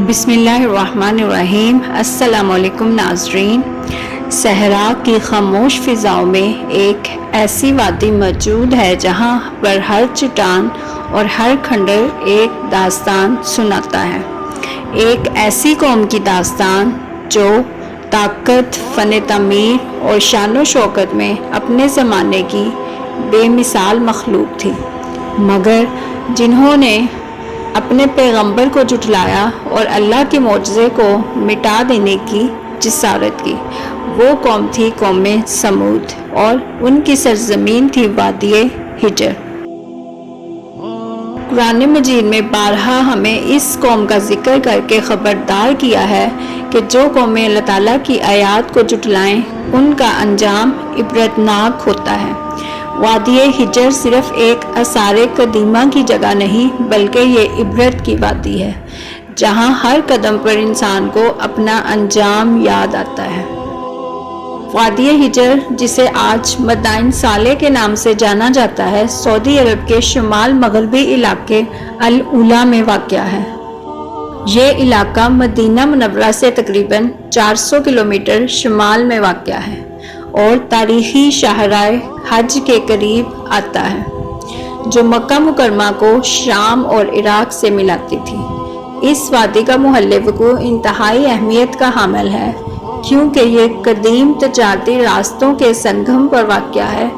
بسم اللہ الرحمن الرحیم۔ السلام علیکم ناظرین۔ صحرا کی خاموش فضاؤں میں ایک ایسی وادی موجود ہے جہاں پر ہر چٹان اور ہر کھنڈر ایک داستان سناتا ہے، ایک ایسی قوم کی داستان جو طاقت، فن تعمیر اور شان و شوکت میں اپنے زمانے کی بے مثال مخلوق تھی، مگر جنہوں نے اپنے پیغمبر کو جھٹلایا اور اللہ کے معجزے کو مٹا دینے کی جسارت کی۔ وہ قوم تھی قوم سمود، اور ان کی سرزمین تھی وادی ہجر۔ قرآن مجید میں بارہا ہمیں اس قوم کا ذکر کر کے خبردار کیا ہے کہ جو قومیں اللہ تعالیٰ کی آیات کو جھٹلائیں ان کا انجام عبرتناک ہوتا ہے۔ وادی ہجر صرف ایک آثار قدیمہ کی جگہ نہیں بلکہ یہ عبرت کی وادی ہے، جہاں ہر قدم پر انسان کو اپنا انجام یاد آتا ہے۔ وادی ہجر، جسے آج مدائن صالح کے نام سے جانا جاتا ہے، سعودی عرب کے شمال مغربی علاقے العلا میں واقع ہے۔ یہ علاقہ مدینہ منورہ سے تقریباً 400 کلومیٹر شمال میں واقع ہے اور تاریخی شاہراہ حج کے قریب آتا ہے، جو مکہ مکرمہ کو شام اور عراق سے ملاتی تھی۔ اس وادی کا محل وقوع انتہائی اہمیت کا حامل ہے، کیونکہ یہ قدیم تجارتی راستوں کے سنگم پر واقع ہے،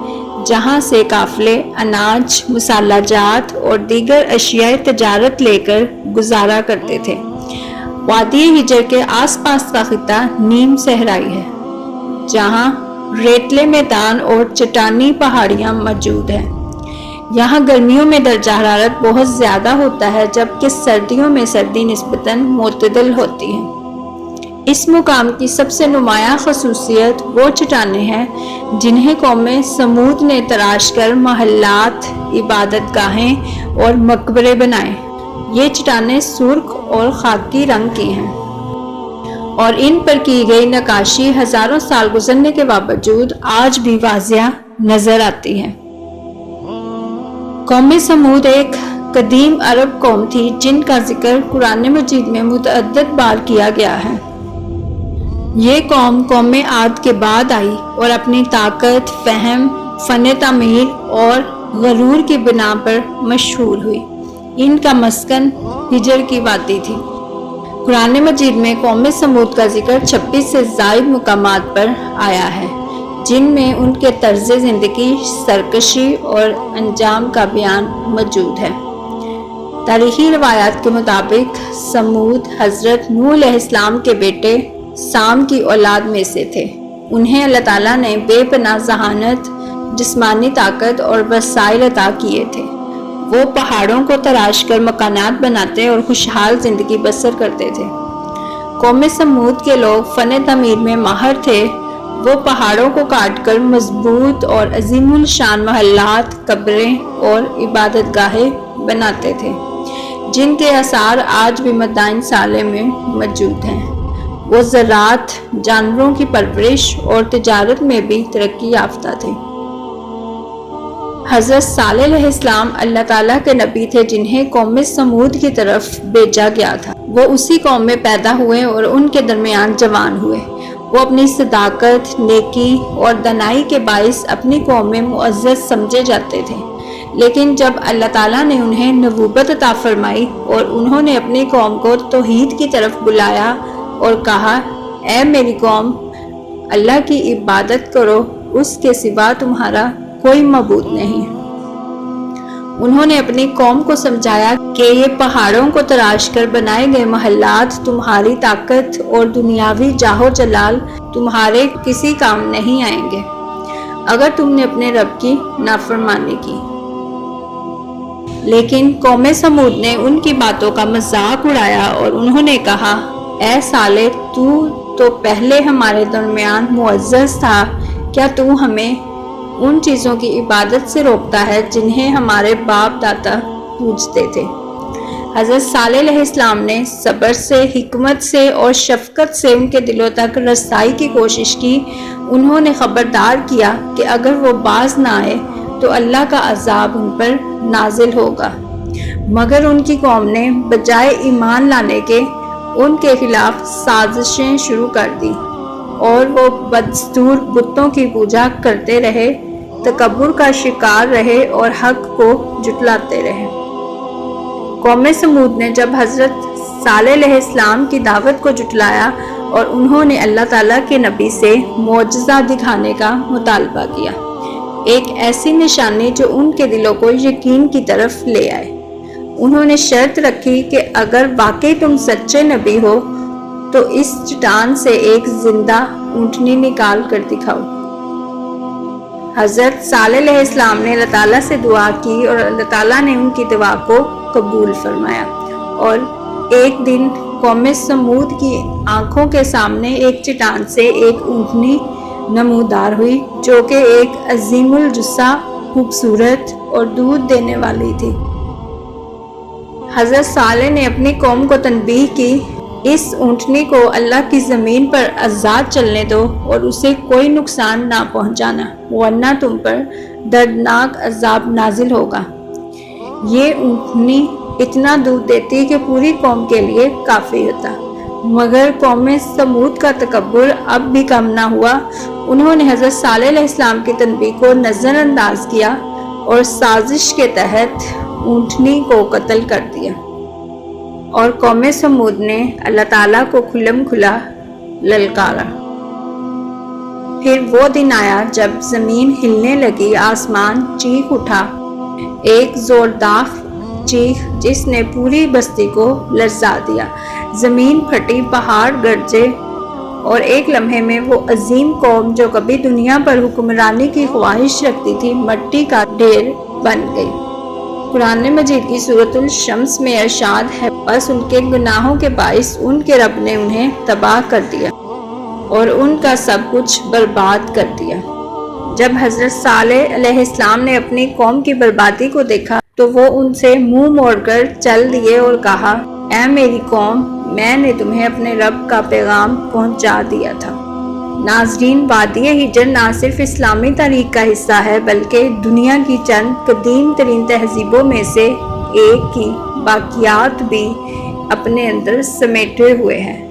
جہاں سے قافلے اناج، مسالہ جات اور دیگر اشیاء تجارت لے کر گزارا کرتے تھے۔ وادی ہجر کے آس پاس کا خطہ نیم صحرائی ہے، جہاں ریتلے میدان اور چٹانی پہاڑیاں موجود ہیں۔ یہاں گرمیوں میں درجہ حرارت بہت زیادہ ہوتا ہے، جبکہ سردیوں میں سردی نسبتاً معتدل ہوتی ہے۔ اس مقام کی سب سے نمایاں خصوصیت وہ چٹانیں ہیں جنہیں قوم سمود نے تراش کر محلات، عبادت گاہیں اور مقبرے بنائے۔ یہ چٹانیں سرخ اور خاکی رنگ کی ہیں اور ان پر کی گئی نقاشی ہزاروں سال گزرنے کے باوجود آج بھی واضح نظر آتی ہے۔ قوم سمود ایک قدیم عرب قوم تھی جن کا ذکر قرآن مجید میں متعدد بار کیا گیا ہے۔ یہ قوم عاد کے بعد آئی اور اپنی طاقت، فہم، فن تعمیر اور غرور کی بنا پر مشہور ہوئی۔ ان کا مسکن ہجر کی وادی تھی۔ قرآن مجید میں قوم سمود کا ذکر 26 سے زائد مقامات پر آیا ہے، جن میں ان کے طرز زندگی، سرکشی اور انجام کا بیان موجود ہے۔ تاریخی روایات کے مطابق سمود حضرت نوح علیہ السلام کے بیٹے سام کی اولاد میں سے تھے۔ انہیں اللہ تعالیٰ نے بے پناہ ذہانت، جسمانی طاقت اور وسائل عطا کیے تھے۔ وہ پہاڑوں کو تراش کر مکانات بناتے اور خوشحال زندگی بسر کرتے تھے۔ قوم سمود کے لوگ فن تعمیر میں ماہر تھے۔ وہ پہاڑوں کو کاٹ کر مضبوط اور عظیم الشان محلات، قبریں اور عبادت گاہیں بناتے تھے، جن کے آثار آج بھی مدائن صالح میں موجود ہیں۔ وہ زراعت، جانوروں کی پرورش اور تجارت میں بھی ترقی یافتہ تھے۔ حضرت صالح علیہ السلام اللہ تعالیٰ کے نبی تھے جنہیں قوم سمود کی طرف بھیجا گیا تھا۔ وہ اسی قوم میں پیدا ہوئے اور ان کے درمیان جوان ہوئے۔ وہ اپنی صداقت، نیکی اور دانائی کے باعث اپنی قوم میں معزز سمجھے جاتے تھے، لیکن جب اللہ تعالیٰ نے انہیں نبوت عطا فرمائی اور انہوں نے اپنی قوم کو توحید کی طرف بلایا اور کہا، اے میری قوم، اللہ کی عبادت کرو، اس کے سوا تمہارا کوئی معبود نہیں۔ انہوں نے اپنی قوم کو سمجھایا کہ یہ پہاڑوں کو تراش کر بنائے گئے محلات تمہاری طاقت اور دنیاوی جاہ و جلال تمہارے کسی کام نہیں آئیں گے اگر تم نے اپنے رب کی نافرمانی کی۔ لیکن قوم سمود نے ان کی باتوں کا مذاق اڑایا اور انہوں نے کہا، اے صالح، تو پہلے ہمارے درمیان معزز تھا، کیا تو ہمیں ان چیزوں کی عبادت سے روکتا ہے جنہیں ہمارے باپ دادا پوجتے تھے؟ حضرت صالح علیہ السلام نے صبر سے، حکمت سے اور شفقت سے ان کے دلوں تک رسائی کی کوشش کی۔ انہوں نے خبردار کیا کہ اگر وہ باز نہ آئے تو اللہ کا عذاب ان پر نازل ہوگا، مگر ان کی قوم نے بجائے ایمان لانے کے ان کے خلاف سازشیں شروع کر دی اور وہ بدستور بتوں کی پوجا کرتے رہے، تکبر کا شکار رہے اور حق کو جھٹلاتے رہے۔ قوم سمود نے جب حضرت صالح علیہ السلام کی دعوت کو جھٹلایا اور انہوں نے اللہ تعالیٰ کے نبی سے معجزہ دکھانے کا مطالبہ کیا، ایک ایسی نشانی جو ان کے دلوں کو یقین کی طرف لے آئے۔ انہوں نے شرط رکھی کہ اگر واقعی تم سچے نبی ہو تو اس چٹان سے ایک زندہ اونٹنی نکال کر دکھاؤ۔ حضرت صالح علیہ السلام نے اللہ تعالیٰ سے دعا کی اور اللہ تعالیٰ نے ان کی دعا کو قبول فرمایا، اور ایک دن قوم سمود کی آنکھوں کے سامنے ایک چٹان سے ایک اونٹنی نمودار ہوئی جو کہ ایک عظیم الجثہ، خوبصورت اور دودھ دینے والی تھی۔ حضرت صالح نے اپنی قوم کو تنبیہ کی، اس اونٹنی کو اللہ کی زمین پر آزاد چلنے دو اور اسے کوئی نقصان نہ پہنچانا، ورنہ تم پر دردناک عذاب نازل ہوگا۔ یہ اونٹنی اتنا دودھ دیتی کہ پوری قوم کے لیے کافی ہوتا، مگر قوم سمود کا تکبر اب بھی کم نہ ہوا۔ انہوں نے حضرت صالح علیہ السلام کی تنبیہ کو نظر انداز کیا اور سازش کے تحت اونٹنی کو قتل کر دیا، اور قوم سمود نے اللہ تعالیٰ کو کھلم کھلا للکارا۔ پھر وہ دن آیا جب زمین ہلنے لگی، آسمان چیخ اٹھا، ایک زوردار چیخ جس نے پوری بستی کو لرزا دیا۔ زمین پھٹی، پہاڑ گرجے، اور ایک لمحے میں وہ عظیم قوم جو کبھی دنیا پر حکمرانی کی خواہش رکھتی تھی، مٹی کا ڈھیر بن گئی۔ قرآن مجید کی سورۃ الشمس میں ارشاد ہے، بس ان کے گناہوں کے باعث ان کے رب نے انہیں تباہ کر دیا اور ان کا سب کچھ برباد کر دیا۔ جب حضرت صالح علیہ السلام نے اپنی قوم کی بربادی کو دیکھا تو وہ ان سے منہ موڑ کر چل دیے اور کہا، اے میری قوم، میں نے تمہیں اپنے رب کا پیغام پہنچا دیا تھا۔ ناظرین، وادی ہجر نہ صرف اسلامی تاریخ کا حصہ ہے بلکہ دنیا کی چند قدیم ترین تہذیبوں میں سے ایک کی باقیات بھی اپنے اندر سمیٹے ہوئے ہیں۔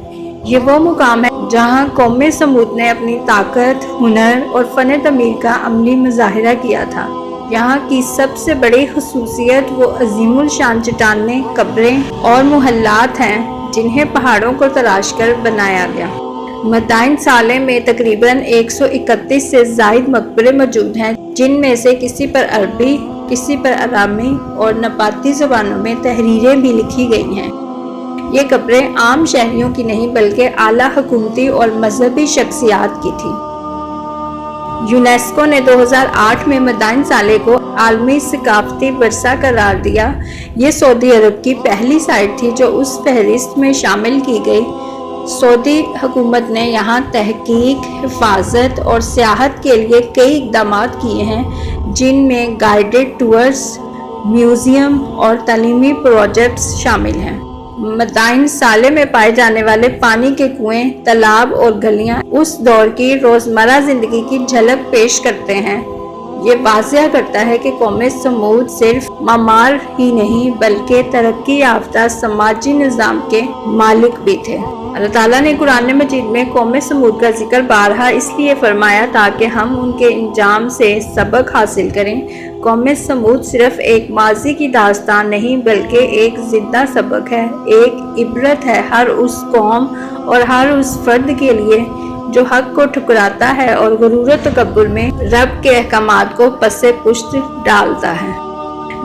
یہ وہ مقام ہے جہاں قوم سمود نے اپنی طاقت، ہنر اور فن تعمیر کا عملی مظاہرہ کیا تھا۔ یہاں کی سب سے بڑی خصوصیت وہ عظیم الشان چٹانیں، قبریں اور محلات ہیں جنہیں پہاڑوں کو تراش کر بنایا گیا۔ مدائن صالح میں تقریباً 131 سے زائد مقبرے موجود ہیں، جن میں سے کسی پر عربی، کسی پر آرامی اور نباتی زبانوں میں تحریریں بھی لکھی گئی ہیں۔ یہ قبریں عام شہریوں کی نہیں بلکہ اعلیٰ حکومتی اور مذہبی شخصیات کی تھیں۔ یونیسکو نے 2008 میں مدائن صالح کو عالمی ثقافتی ورثہ قرار دیا۔ یہ سعودی عرب کی پہلی سائٹ تھی جو اس فہرست میں شامل کی گئی۔ سعودی حکومت نے یہاں تحقیق، حفاظت اور سیاحت کے لیے کئی اقدامات کیے ہیں، جن میں گائیڈڈ ٹورز، میوزیم اور تعلیمی پروجیکٹس شامل ہیں۔ مدائن صالح میں پائے جانے والے پانی کے کنویں، تالاب اور گلیاں اس دور کی روزمرہ زندگی کی جھلک پیش کرتے ہیں۔ یہ واضح کرتا ہے کہ قوم سمود صرف معمار ہی نہیں بلکہ ترقی یافتہ سماجی نظام کے مالک بھی تھے۔ اللہ تعالیٰ نے قرآن مجید میں قوم سمود کا ذکر بارہا اس لیے فرمایا تاکہ ہم ان کے انجام سے سبق حاصل کریں۔ قوم سمود صرف ایک ماضی کی داستان نہیں بلکہ ایک زندہ سبق ہے، ایک عبرت ہے ہر اس قوم اور ہر اس فرد کے لیے جو حق کو ٹھکراتا ہے اور غرور و تکبر میں رب کے احکامات کو پس پشت ڈالتا ہے۔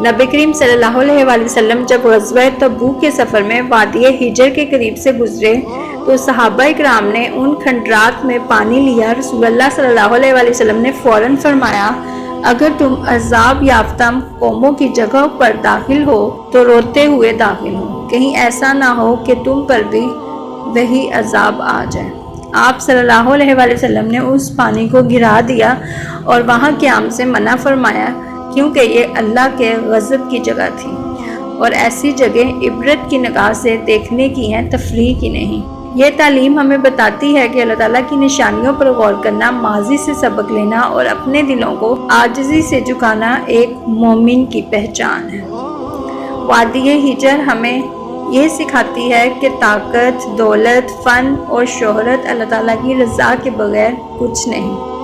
نبی کریم صلی اللہ علیہ وآلہ وسلم جب غزوہ تبوک کے سفر میں وادی ہجر کے قریب سے گزرے تو صحابہ اکرام نے ان کھنڈرات میں پانی لیا۔ رسول اللہ صلی اللہ علیہ وآلہ وسلم نے فوراً فرمایا، اگر تم عذاب یافتہ قوموں کی جگہ پر داخل ہو تو روتے ہوئے داخل ہو، کہیں ایسا نہ ہو کہ تم پر بھی وہی عذاب آ جائے۔ آپ صلی اللہ علیہ وآلہ وسلم نے اس پانی کو گرا دیا اور وہاں قیام سے منع فرمایا کیونکہ یہ اللہ کے غضب کی جگہ تھی، اور ایسی جگہ عبرت کی نگاہ سے دیکھنے کی ہیں، تفریح کی نہیں۔ یہ تعلیم ہمیں بتاتی ہے کہ اللہ تعالیٰ کی نشانیوں پر غور کرنا، ماضی سے سبق لینا اور اپنے دلوں کو عاجزی سے جھکانا ایک مومن کی پہچان ہے۔ وادی ہجر ہمیں یہ سکھاتی ہے کہ طاقت، دولت، فن اور شہرت اللہ تعالیٰ کی رضا کے بغیر کچھ نہیں۔